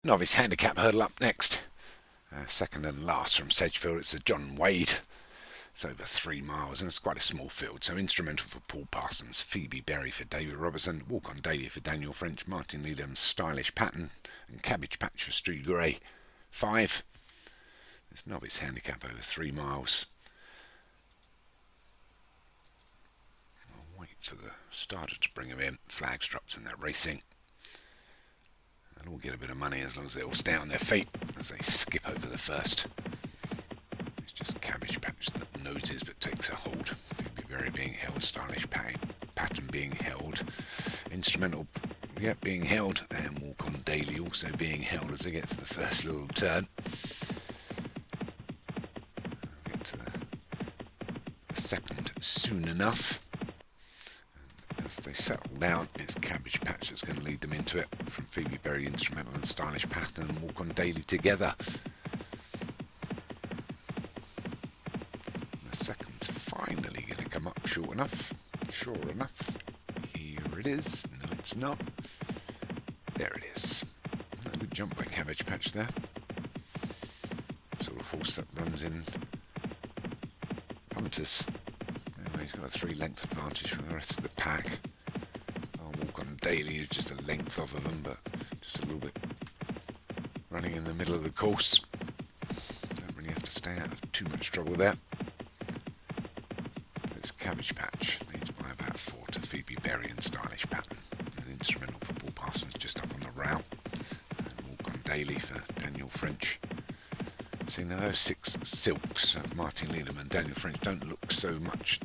Novice handicap hurdle up next. Second and last from Sedgefield, it's the John Wade. It's over 3 miles and it's quite a small field, so instrumental for Paul Parsons, Phoebe Berry for David Robertson, Walk on Daily for Daniel French, Martin Needham's Stylish Pattern, and Cabbage Patch for Street Grey. 5. This Novice handicap over 3 miles. I'll wait for the starter to bring them in. Flags dropped and they're racing. They'll all get a bit of money as long as they all stay on their feet as they skip over the first. It's just Cabbage Patch that noses but takes a hold. Phoebe Berry being held, Stylish Pattern being held, Instrumental being held, and Walk on Daily also being held as they get to the first little turn. I'll get to the second soon enough. As they settle down, it's Cabbage Patch that's going to lead them into it, from Phoebe Berry, Instrumental and Stylish Pattern, and Walk on Daily together. The second's finally going to come up short enough. Sure enough. Here it is. No, it's not. There it is. A good jump by Cabbage Patch there. Sort of horse that runs in punters. He's got a 3-length advantage from the rest of the pack. I'll Walk on Daily is just a length off of them, but just a little bit running in the middle of the course. Don't really have to stay out of too much trouble there. But it's Cabbage Patch, leads by about 4 to Phoebe Berry and Stylish Pattern. An Instrumental for Paul Parsons just up on the route. And Walk on Daily for Daniel French. See, now those 6 silks of Martin Needham and Daniel French don't look so much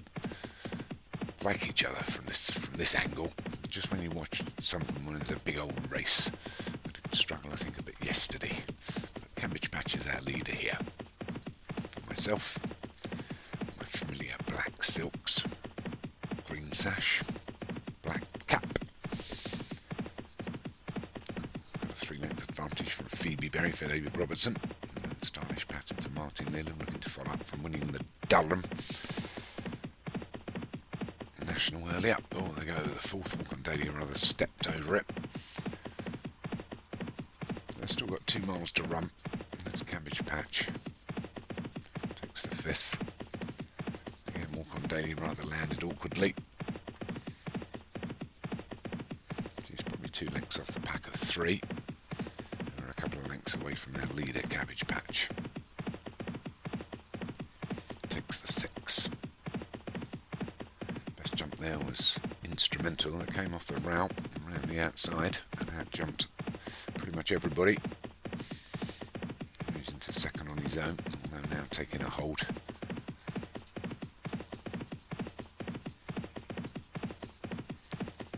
like each other from this angle. Just when you watch some of them when it's a big old race. I did struggle, I think, a bit yesterday. But Cabbage Patch is our leader here. For myself, my familiar black silks, green sash, black cap. Got a 3-length advantage from Phoebe Berry for David Robertson. And Stylish Pattern for Martin Needham, looking to follow up from winning the Durham National earlier. Oh, they go to the 4th. Walk on Daily rather stepped over it. They've still got 2 miles to run. That's Cabbage Patch. Takes the 5th. Again, Walk on Daily rather landed awkwardly. She's probably 2 lengths off the pack of 3. They're a couple of lengths away from their leader, Cabbage Patch. Takes the 6. Jump there was Instrumental that came off the route around the outside and out jumped pretty much everybody. Moves into second on his own, although now taking a hold.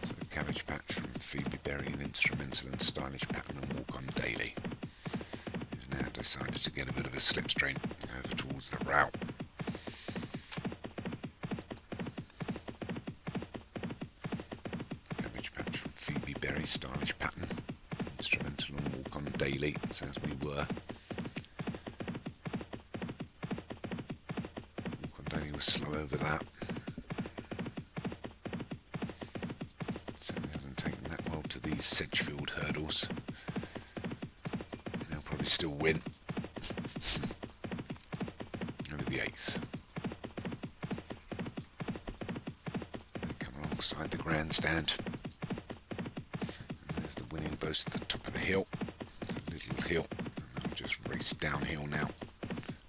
So Cabbage Patch from Phoebe Berry and Instrumental and Stylish Pattern and Walk on Daily. He's now decided to get a bit of a slipstream over towards the route. Phoebe Berry, Stylish Pattern, Instrumental and Walk on Daily, as we were. Walk on Daily was slow over that. Certainly hasn't taken that well to these Sedgefield hurdles. He'll probably still win. Over the 8th. And come alongside the grandstand. Winning boast at the top of the hill. It's a little hill, and they'll just race downhill now.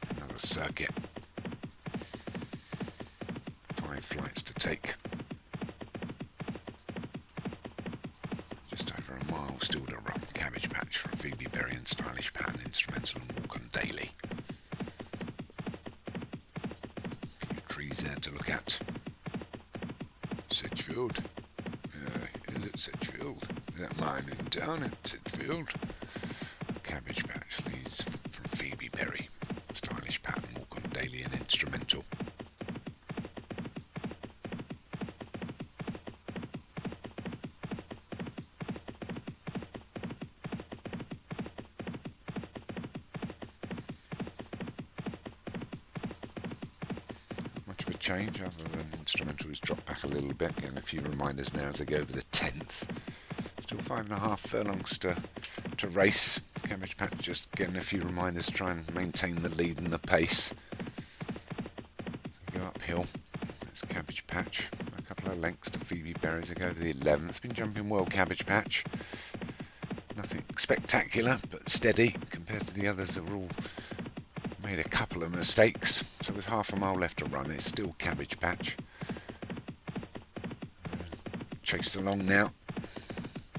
Another circuit. 5 flights to take. Just over a mile still to run. Cabbage Patch from Phoebe Berry and Stylish Pattern, Instrumental and Walk on Daily. A few trees there to look at. Sedgefield. Is it Sedgefield? Is that mine in town at Sedgefield? Cabbage Patch leads from Phoebe Berry. Stylish Pattern, Walk on Daily and Instrumental. Much of a change other than Instrumental has dropped back a little bit, getting a few reminders now as they go over the 10th. Still 5.5 furlongs to to race. Cabbage Patch just getting a few reminders to try and maintain the lead and the pace. Go uphill. That's Cabbage Patch. A couple of lengths to Phoebe Berry to go to the 11th. Been jumping well, Cabbage Patch. Nothing spectacular, but steady compared to the others that were all made a couple of mistakes. So with half a mile left to run, it's still Cabbage Patch. Chased along now.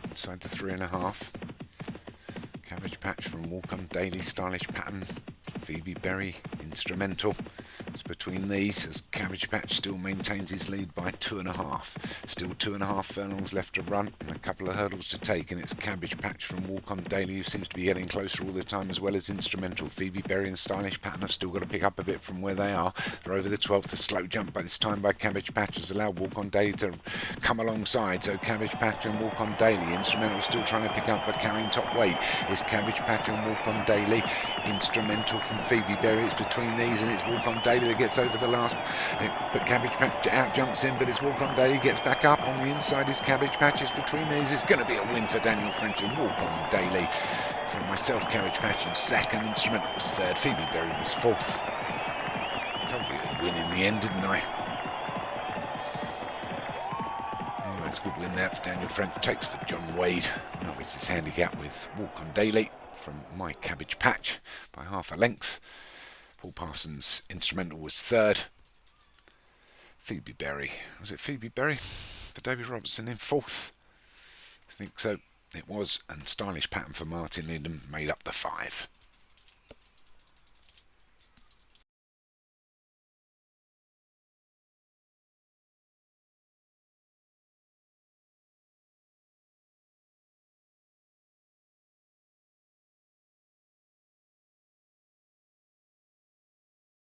Inside the 3.5. Cabbage Patch from Walk On Daily, Stylish Pattern. Phoebe Berry, Instrumental. It's between these as Cabbage Patch still maintains his lead by 2.5. Still 2.5 furlongs left to run and a couple of hurdles to take, and it's Cabbage Patch from Walk On Daily who seems to be getting closer all the time, as well as Instrumental. Phoebe Berry and Stylish Pattern have still got to pick up a bit from where they are. They're over the 12th. A slow jump by this time by Cabbage Patch has allowed Walk On Daily to come alongside. So Cabbage Patch and Walk On Daily. Instrumental still trying to pick up, but carrying top weight is Cabbage Patch and Walk On Daily. Instrumental from Phoebe Berry. It's between these and it's Walk On Daily that gets over the last, but Cabbage Patch out jumps in, but it's Walk On Daily gets back up. On the inside is Cabbage Patch. It's between these. It's going to be a win for Daniel French and Walk On Daily. From myself, Cabbage Patch in second. Instrumental was third. Phoebe Berry was fourth. Told you it'd win in the end, didn't I? Anyway, it's a good win there for Daniel French. Takes the John Wade. Novice's handicap with Walk On Daily from my Cabbage Patch by half a length. Paul Parsons' Instrumental was third. Phoebe Berry. Was it Phoebe Berry for David Robertson in fourth? I think so. It was. And Stylish Pattern for Martin Linden made up the 5.